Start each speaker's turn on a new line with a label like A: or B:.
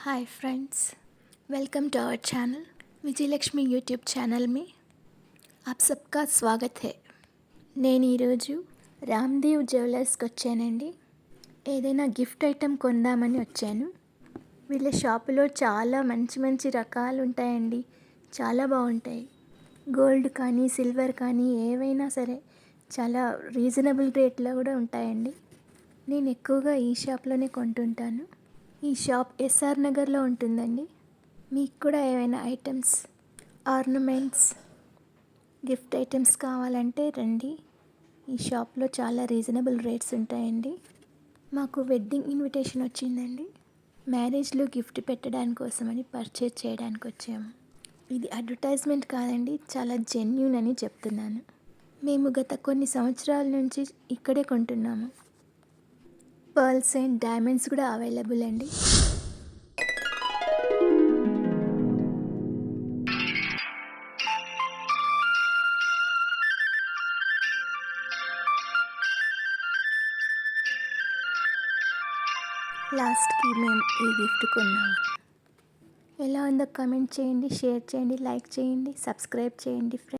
A: Hi friends, welcome to our channel Vijayalakshmi YouTube channel में आप सबका स्वागत है। నేను ఈరోజు రామ్దేవ్ జ్యువెలర్స్కి వచ్చానండి. ఏదైనా గిఫ్ట్ ఐటెం కొందామని వచ్చాను. వీళ్ళ షాపులో చాలా మంచి మంచి రకాలు ఉంటాయండి. చాలా బాగుంటాయి. గోల్డ్ కానీ సిల్వర్ కానీ ఏవైనా సరే చాలా రీజనబుల్ రేట్లో కూడా ఉంటాయండి. నేను ఎక్కువగా ఈ షాప్లోనే కొంటుంటాను. ఈ షాప్ ఎస్ఆర్ నగర్లో ఉంటుందండి. మీకు కూడా ఏమైనా ఐటమ్స్, ఆర్నమెంట్స్, గిఫ్ట్ ఐటమ్స్ కావాలంటే రండి. ఈ షాప్లో చాలా రీజనబుల్ రేట్స్ ఉంటాయండి. మాకు వెడ్డింగ్ ఇన్విటేషన్ వచ్చిందండి. మ్యారేజ్లో గిఫ్ట్ పెట్టడానికి కోసమని పర్చేజ్ చేయడానికి వచ్చాము. ఇది అడ్వర్టైజ్మెంట్ కాదండి, చాలా జెన్యూన్ అని చెప్తున్నాను. మేము గత కొన్ని సంవత్సరాల నుంచి ఇక్కడే కొంటున్నాము. పర్ల్స్ అండ్ డైమండ్స్ కూడా అవైలబుల్ అండి. లాస్ట్కి మేము ఈ గిఫ్ట్ కొన్నాము. ఎలా ఉందో కామెంట్ చేయండి, షేర్ చేయండి, లైక్ చేయండి, సబ్స్క్రైబ్ చేయండి ఫ్రెండ్స్.